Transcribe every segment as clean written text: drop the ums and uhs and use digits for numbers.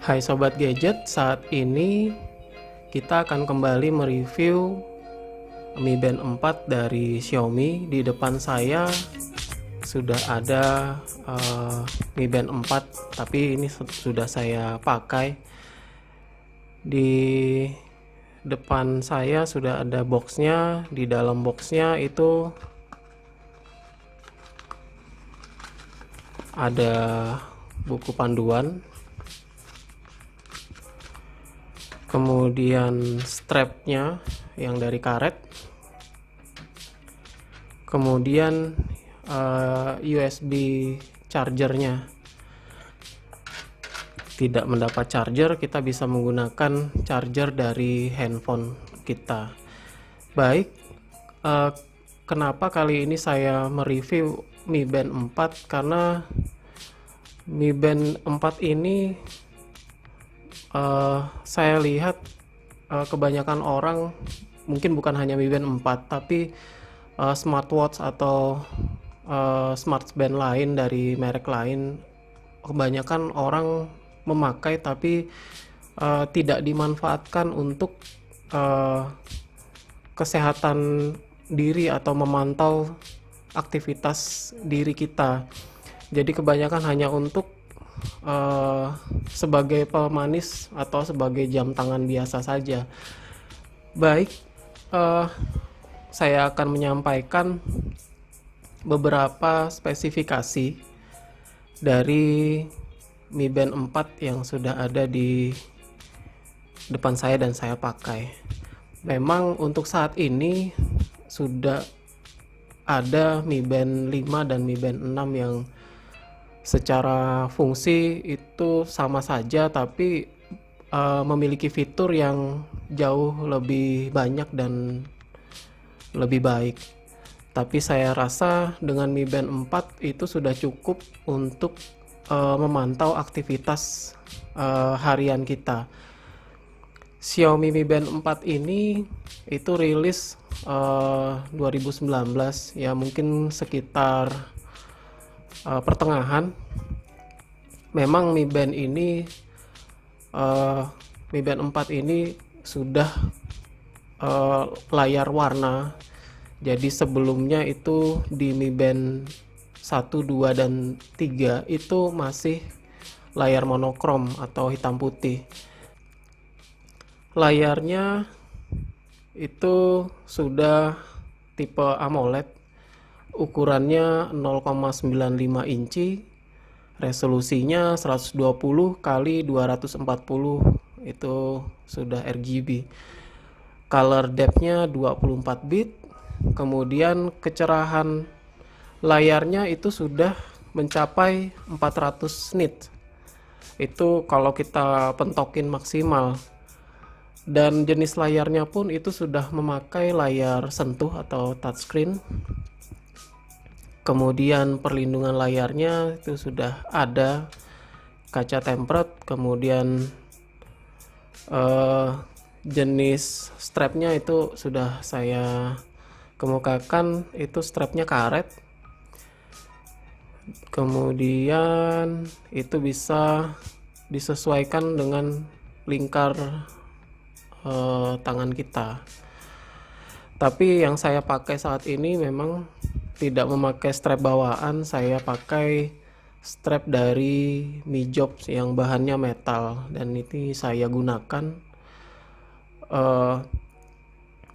Hai Sobat Gadget, saat ini kita akan kembali mereview Mi Band 4 dari Xiaomi. Di depan saya sudah ada Mi Band 4, tapi ini sudah saya pakai. Di depan saya sudah ada boxnya. Di dalam boxnya itu ada buku panduan, kemudian strapnya yang dari karet, kemudian USB chargernya. Tidak mendapat charger, kita bisa menggunakan charger dari handphone kita. Baik, kenapa kali ini saya mereview Mi Band 4? Karena Mi Band 4 ini saya lihat kebanyakan orang, mungkin bukan hanya Mi Band 4, tapi smartwatch atau smartband lain dari merek lain, kebanyakan orang memakai tapi tidak dimanfaatkan untuk kesehatan diri atau memantau aktivitas diri kita. Jadi kebanyakan hanya untuk sebagai pemanis atau sebagai jam tangan biasa saja. Baik, saya akan menyampaikan beberapa spesifikasi dari Mi Band 4 yang sudah ada di depan saya dan saya pakai. Memang untuk saat ini sudah ada Mi Band 5 dan Mi Band 6 yang secara fungsi itu sama saja, tapi memiliki fitur yang jauh lebih banyak dan lebih baik. Tapi saya rasa dengan Mi Band 4 itu sudah cukup untuk memantau aktivitas harian kita. Xiaomi Mi Band 4 ini itu rilis 2019, ya mungkin sekitar pertengahan. Memang Mi Band ini Mi Band 4 ini sudah layar warna. Jadi sebelumnya itu di Mi Band 1, 2, dan 3 itu masih layar monokrom atau hitam putih. Layarnya itu sudah tipe AMOLED, ukurannya 0,95 inci, resolusinya 120 kali 240, itu sudah RGB. Color depth-nya 24 bit. Kemudian kecerahan layarnya itu sudah mencapai 400 nits. Itu kalau kita pentokin maksimal. Dan jenis layarnya pun itu sudah memakai layar sentuh atau touchscreen. Kemudian perlindungan layarnya itu sudah ada kaca tempered. Kemudian jenis strapnya itu sudah saya kemukakan, itu strapnya karet. Kemudian itu bisa disesuaikan dengan lingkar tangan kita. Tapi yang saya pakai saat ini memang tidak memakai strap bawaan, saya pakai strap dari Mi Jobs yang bahannya metal, dan ini saya gunakan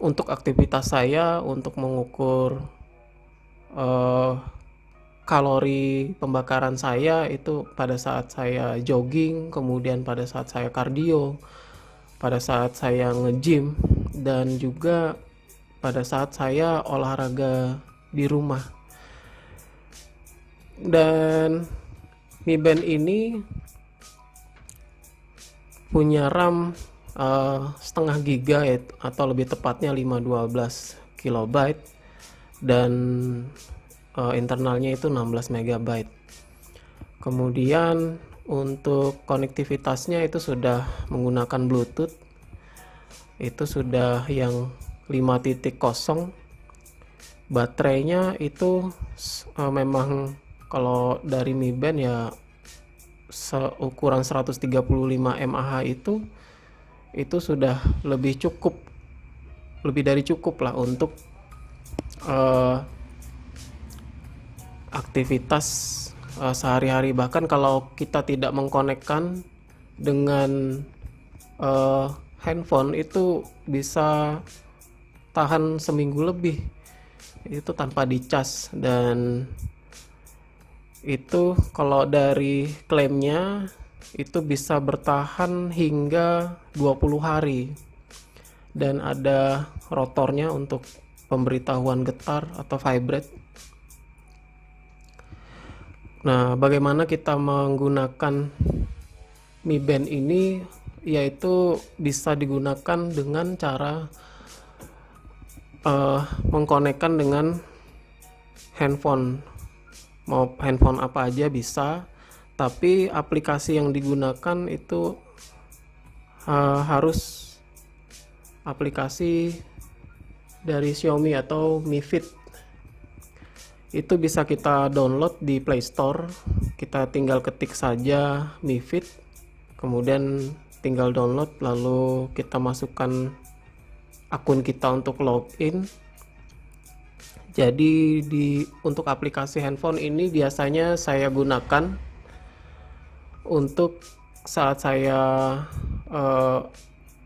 untuk aktivitas saya, untuk mengukur kalori pembakaran saya itu pada saat saya jogging, kemudian pada saat saya kardio, pada saat saya nge-gym, dan juga pada saat saya olahraga di rumah. Dan Mi Band ini punya RAM setengah giga, atau lebih tepatnya 512 kilobyte, dan internalnya itu 16 MB. Kemudian untuk konektivitasnya itu sudah menggunakan Bluetooth, itu sudah yang 5.0. Baterainya itu memang kalau dari Mi Band ya seukuran 135 mAh itu sudah lebih dari cukup lah untuk aktivitas sehari-hari. Bahkan kalau kita tidak mengkonekkan dengan handphone, itu bisa tahan seminggu lebih itu tanpa dicas. Dan itu kalau dari klaimnya itu bisa bertahan hingga 20 hari, dan ada rotornya untuk pemberitahuan getar atau vibrate. Nah, bagaimana kita menggunakan Mi Band ini, yaitu bisa digunakan dengan cara mengkonekkan dengan handphone. Mau handphone apa aja bisa, tapi aplikasi yang digunakan itu harus aplikasi dari Xiaomi atau Mi Fit. Itu bisa kita download di Play Store. Kita tinggal ketik saja Mi Fit, kemudian tinggal download, lalu kita masukkan akun kita untuk login. Jadi untuk aplikasi handphone ini biasanya saya gunakan untuk saat saya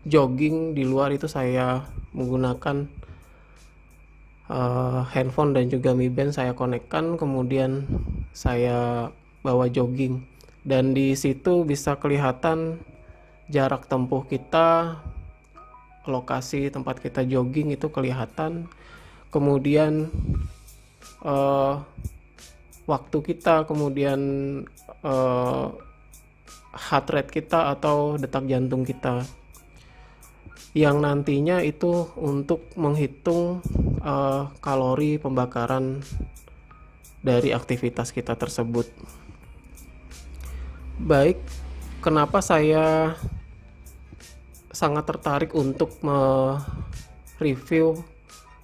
jogging di luar. Itu saya menggunakan handphone dan juga Mi Band saya konekkan, kemudian saya bawa jogging, dan di situ bisa kelihatan jarak tempuh kita, lokasi tempat kita jogging itu kelihatan, kemudian waktu kita, kemudian heart rate kita atau detak jantung kita, yang nantinya itu untuk menghitung kalori pembakaran dari aktivitas kita tersebut. Baik, kenapa saya sangat tertarik untuk mereview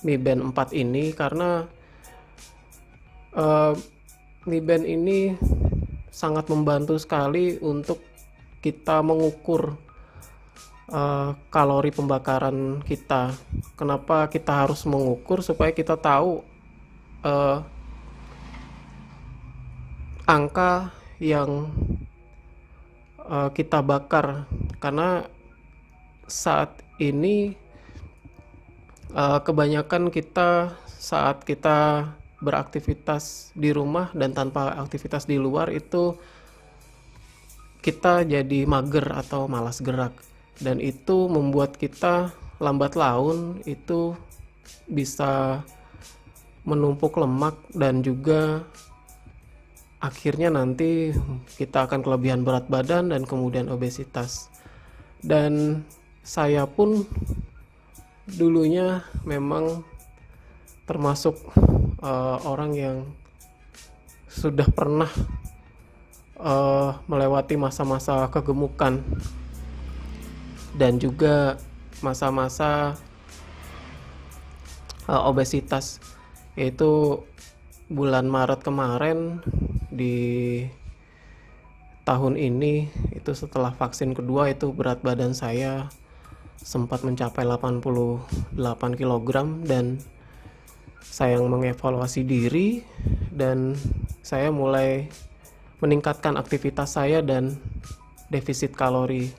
Mi Band 4 ini? Karena Mi Band ini sangat membantu sekali untuk kita mengukur kalori pembakaran kita. Kenapa kita harus mengukur? Supaya kita tahu angka yang kita bakar. Karena saat ini kebanyakan kita saat kita beraktivitas di rumah dan tanpa aktivitas di luar itu kita jadi mager atau malas gerak, dan itu membuat kita lambat laun, itu bisa menumpuk lemak dan juga akhirnya nanti kita akan kelebihan berat badan dan kemudian obesitas. Dan saya pun dulunya memang termasuk orang yang sudah pernah melewati masa-masa kegemukan dan juga masa-masa obesitas, yaitu bulan Maret kemarin di tahun ini, itu setelah vaksin kedua, itu berat badan saya sempat mencapai 88 kg, dan saya mengevaluasi diri dan saya mulai meningkatkan aktivitas saya dan defisit kalori.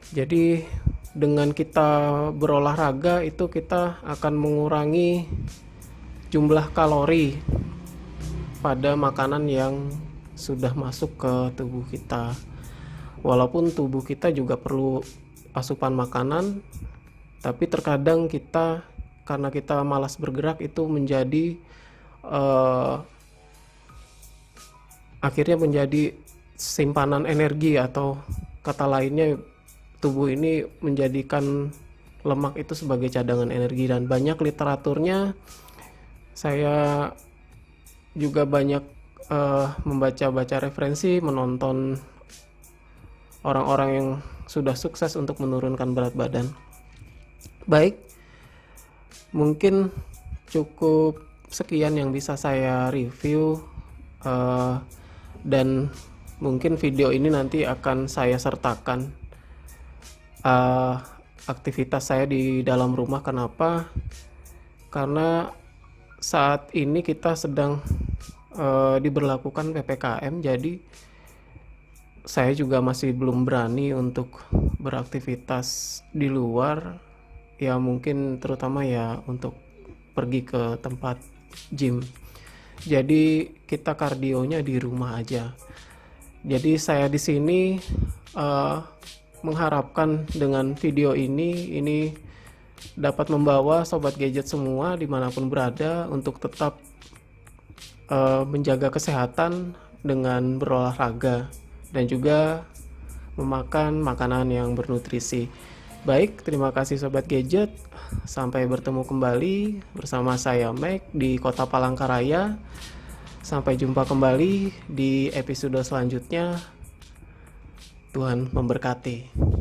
Jadi dengan kita berolahraga itu kita akan mengurangi jumlah kalori pada makanan yang sudah masuk ke tubuh kita. Walaupun tubuh kita juga perlu asupan makanan, tapi terkadang kita, karena kita malas bergerak, itu menjadi akhirnya menjadi simpanan energi, atau kata lainnya tubuh ini menjadikan lemak itu sebagai cadangan energi. Dan banyak literaturnya, saya juga banyak membaca referensi, menonton orang-orang yang sudah sukses untuk menurunkan berat badan. Baik, mungkin cukup sekian yang bisa saya review, dan Mungkin video ini nanti akan saya sertakan uh, aktivitas saya di dalam rumah. Kenapa? Karena saat ini kita sedang diberlakukan PPKM, jadi saya juga masih belum berani untuk beraktivitas di luar, ya mungkin terutama ya untuk pergi ke tempat gym. Jadi kita kardionya di rumah aja. Jadi saya di sini mengharapkan dengan video ini dapat membawa sobat gadget semua dimanapun berada untuk tetap menjaga kesehatan dengan berolahraga dan juga memakan makanan yang bernutrisi. Baik, terima kasih sobat gadget. Sampai bertemu kembali bersama saya Mac di Kota Palangkaraya. Sampai jumpa kembali di episode selanjutnya. Tuhan memberkati.